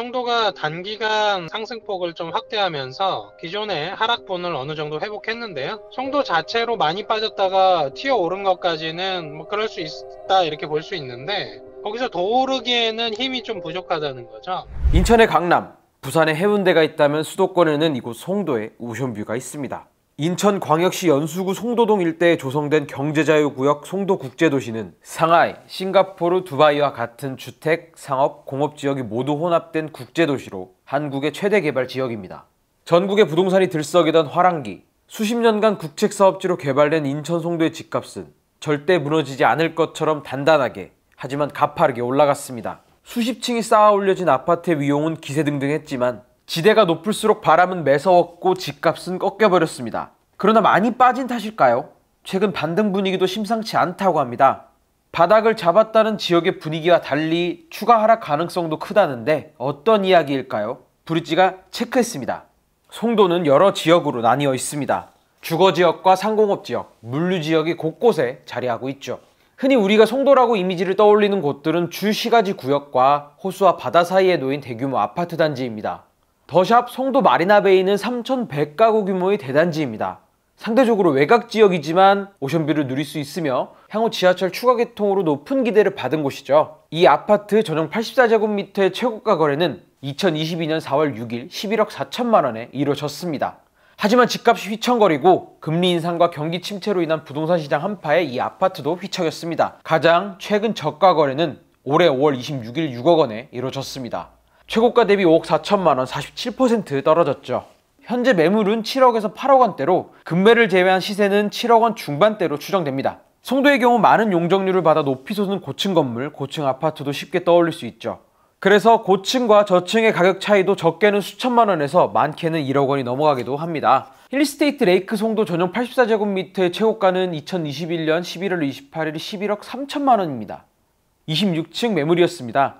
송도가 단기간 상승폭을 좀 확대하면서 기존의 하락분을 어느 정도 회복했는데요. 송도 자체로 많이 빠졌다가 튀어오른 것까지는 뭐 그럴 수 있다 이렇게 볼 수 있는데, 거기서 더 오르기에는 힘이 좀 부족하다는 거죠. 인천의 강남, 부산의 해운대가 있다면 수도권에는 이곳 송도에 오션뷰가 있습니다. 인천광역시 연수구 송도동 일대에 조성된 경제자유구역 송도국제도시는 상하이, 싱가포르, 두바이와 같은 주택, 상업, 공업지역이 모두 혼합된 국제도시로 한국의 최대 개발 지역입니다. 전국의 부동산이 들썩이던 화랑기, 수십 년간 국책사업지로 개발된 인천 송도의 집값은 절대 무너지지 않을 것처럼 단단하게, 하지만 가파르게 올라갔습니다. 수십 층이 쌓아 올려진 아파트의 위용은 기세등등했지만 지대가 높을수록 바람은 매서웠고 집값은 꺾여버렸습니다. 그러나 많이 빠진 탓일까요? 최근 반등 분위기도 심상치 않다고 합니다. 바닥을 잡았다는 지역의 분위기와 달리 추가 하락 가능성도 크다는데 어떤 이야기일까요? 브릿지가 체크했습니다. 송도는 여러 지역으로 나뉘어 있습니다. 주거지역과 상공업지역, 물류지역이 곳곳에 자리하고 있죠. 흔히 우리가 송도라고 이미지를 떠올리는 곳들은 주시가지 구역과 호수와 바다 사이에 놓인 대규모 아파트 단지입니다. 더샵 송도 마리나베이는 3,100가구 규모의 대단지입니다. 상대적으로 외곽지역이지만 오션뷰를 누릴 수 있으며 향후 지하철 추가 개통으로 높은 기대를 받은 곳이죠. 이 아파트 전용 84제곱미터의 최고가 거래는 2022년 4월 6일 11억 4천만 원에 이루어졌습니다. 하지만 집값이 휘청거리고 금리 인상과 경기 침체로 인한 부동산 시장 한파에 이 아파트도 휘청였습니다. 가장 최근 저가 거래는 올해 5월 26일 6억 원에 이루어졌습니다. 최고가 대비 5억 4천만 원, 47% 떨어졌죠. 현재 매물은 7억에서 8억 원대로 금매를 제외한 시세는 7억 원 중반대로 추정됩니다. 송도의 경우 많은 용적률을 받아 높이 솟은 고층 건물, 고층 아파트도 쉽게 떠올릴 수 있죠. 그래서 고층과 저층의 가격 차이도 적게는 수천만 원에서 많게는 1억 원이 넘어가기도 합니다. 힐리스테이트 레이크 송도 전용 84제곱미터의 최고가는 2021년 11월 28일 11억 3천만 원입니다. 26층 매물이었습니다.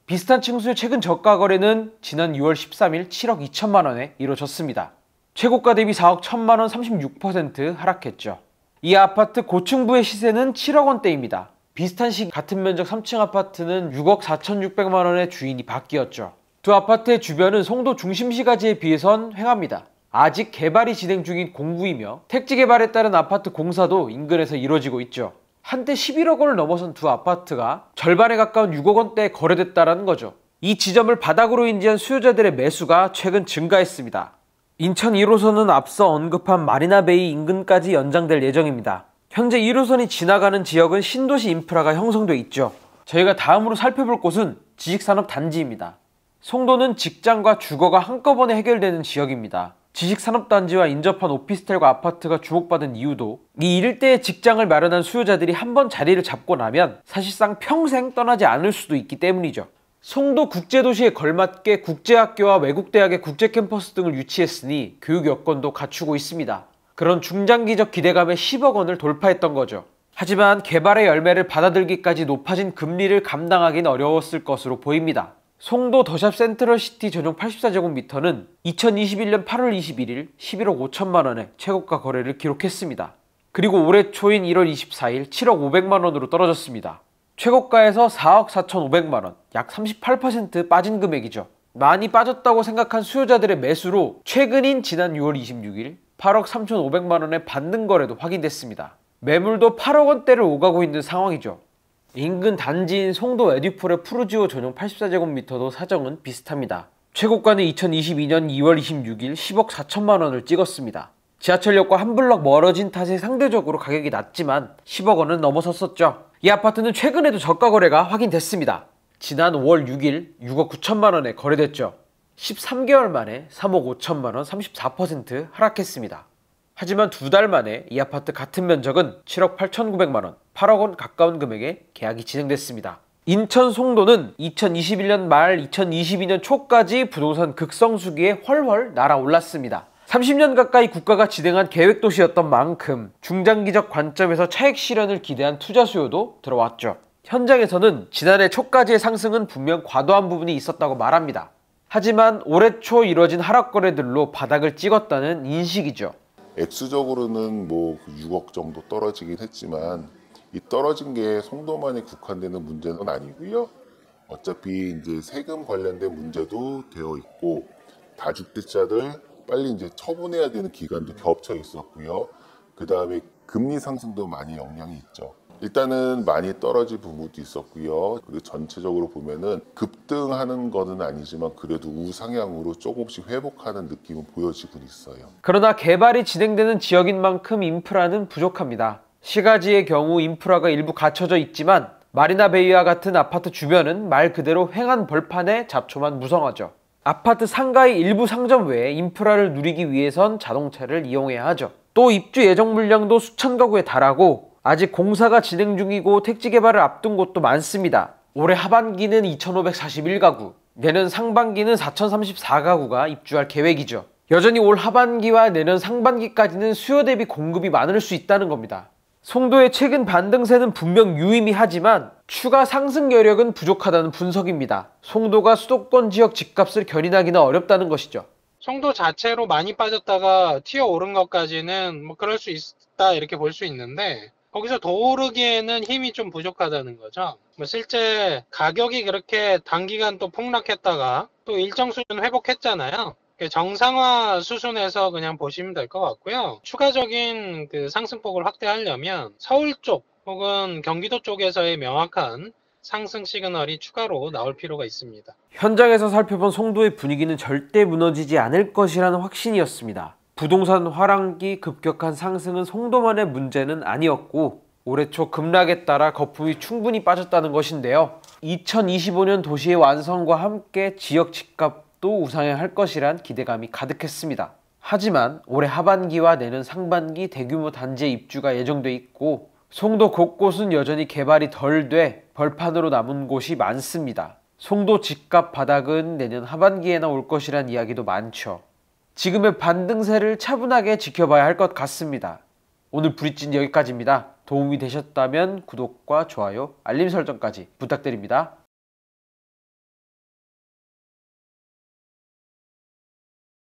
비슷한 층수의 최근 저가 거래는 지난 6월 13일 7억 2천만 원에 이루어졌습니다. 최고가 대비 4억 1천만 원 36% 하락했죠. 이 아파트 고층부의 시세는 7억 원대입니다. 비슷한 시기 같은 면적 3층 아파트는 6억 4,600만 원의 주인이 바뀌었죠. 두 아파트의 주변은 송도 중심시가지에 비해선 횡합니다. 아직 개발이 진행 중인 공구이며 택지 개발에 따른 아파트 공사도 인근에서 이루어지고 있죠. 한때 11억 원을 넘어선 두 아파트가 절반에 가까운 6억 원대에 거래됐다는 거죠. 이 지점을 바닥으로 인지한 수요자들의 매수가 최근 증가했습니다. 인천 1호선은 앞서 언급한 마리나베이 인근까지 연장될 예정입니다. 현재 1호선이 지나가는 지역은 신도시 인프라가 형성돼 있죠. 저희가 다음으로 살펴볼 곳은 지식산업 단지입니다. 송도는 직장과 주거가 한꺼번에 해결되는 지역입니다. 지식산업단지와 인접한 오피스텔과 아파트가 주목받은 이유도 이 일대에 직장을 마련한 수요자들이 한번 자리를 잡고 나면 사실상 평생 떠나지 않을 수도 있기 때문이죠. 송도 국제도시에 걸맞게 국제학교와 외국대학의 국제캠퍼스 등을 유치했으니 교육 여건도 갖추고 있습니다. 그런 중장기적 기대감에 10억 원을 돌파했던 거죠. 하지만 개발의 열매를 받아들기까지 높아진 금리를 감당하긴 어려웠을 것으로 보입니다. 송도 더샵 센트럴시티 전용 84제곱미터는 2021년 8월 21일 11억 5천만 원의 최고가 거래를 기록했습니다. 그리고 올해 초인 1월 24일 7억 5백만 원으로 떨어졌습니다. 최고가에서 4억 4,500만 원, 약 38% 빠진 금액이죠. 많이 빠졌다고 생각한 수요자들의 매수로 최근인 지난 6월 26일 8억 3,500만 원의 반등 거래도 확인됐습니다. 매물도 8억 원대를 오가고 있는 상황이죠. 인근 단지인 송도 에듀폴의 푸르지오 전용 84제곱미터도 사정은 비슷합니다. 최고가는 2022년 2월 26일 10억 4천만 원을 찍었습니다. 지하철역과 한 블럭 멀어진 탓에 상대적으로 가격이 낮지만 10억 원은 넘어섰었죠. 이 아파트는 최근에도 저가 거래가 확인됐습니다. 지난 5월 6일 6억 9천만 원에 거래됐죠. 13개월 만에 3억 5천만 원 34% 하락했습니다. 하지만 두 달 만에 이 아파트 같은 면적은 7억 8,900만 원, 8억 원 가까운 금액에 계약이 진행됐습니다. 인천 송도는 2021년 말 2022년 초까지 부동산 극성수기에 훨훨 날아올랐습니다. 30년 가까이 국가가 진행한 계획도시였던 만큼 중장기적 관점에서 차익 실현을 기대한 투자 수요도 들어왔죠. 현장에서는 지난해 초까지의 상승은 분명 과도한 부분이 있었다고 말합니다. 하지만 올해 초 이뤄진 하락 거래들로 바닥을 찍었다는 인식이죠. 액수적으로는 뭐 6억 정도 떨어지긴 했지만 이 떨어진 게 송도만에 국한되는 문제는 아니고요. 어차피 이제 세금 관련된 문제도 되어 있고 다주택자들 빨리 이제 처분해야 되는 기간도 겹쳐 있었고요. 그 다음에 금리 상승도 많이 영향이 있죠. 일단은 많이 떨어질 부분도 있었고요. 그리고 전체적으로 보면은 급등하는 거는 아니지만 그래도 우상향으로 조금씩 회복하는 느낌은 보여지고 있어요. 그러나 개발이 진행되는 지역인 만큼 인프라는 부족합니다. 시가지의 경우 인프라가 일부 갖춰져 있지만 마리나베이와 같은 아파트 주변은 말 그대로 횡한 벌판에 잡초만 무성하죠. 아파트 상가의 일부 상점 외에 인프라를 누리기 위해선 자동차를 이용해야 하죠. 또 입주 예정 물량도 수천 가구에 달하고 아직 공사가 진행 중이고 택지 개발을 앞둔 곳도 많습니다. 올해 하반기는 2,541가구, 내년 상반기는 4,034가구가 입주할 계획이죠. 여전히 올 하반기와 내년 상반기까지는 수요 대비 공급이 많을 수 있다는 겁니다. 송도의 최근 반등세는 분명 유의미하지만 추가 상승 여력은 부족하다는 분석입니다. 송도가 수도권 지역 집값을 견인하기는 어렵다는 것이죠. 송도 자체로 많이 빠졌다가 튀어오른 것까지는 뭐 그럴 수 있다 이렇게 볼 수 있는데 거기서 더 오르기에는 힘이 좀 부족하다는 거죠. 뭐 실제 가격이 그렇게 단기간 또 폭락했다가 또 일정 수준 회복했잖아요. 정상화 수준에서 그냥 보시면 될 것 같고요. 추가적인 그 상승폭을 확대하려면 서울 쪽 혹은 경기도 쪽에서의 명확한 상승 시그널이 추가로 나올 필요가 있습니다. 현장에서 살펴본 송도의 분위기는 절대 무너지지 않을 것이라는 확신이었습니다. 부동산 화랑기 급격한 상승은 송도만의 문제는 아니었고 올해 초 급락에 따라 거품이 충분히 빠졌다는 것인데요. 2025년 도시의 완성과 함께 지역 집값도 우상향할 것이란 기대감이 가득했습니다. 하지만 올해 하반기와 내년 상반기 대규모 단지의 입주가 예정돼 있고 송도 곳곳은 여전히 개발이 덜 돼 벌판으로 남은 곳이 많습니다. 송도 집값 바닥은 내년 하반기에나 올 것이란 이야기도 많죠. 지금의 반등세를 차분하게 지켜봐야 할 것 같습니다. 오늘 브릿지는 여기까지입니다. 도움이 되셨다면 구독과 좋아요, 알림 설정까지 부탁드립니다.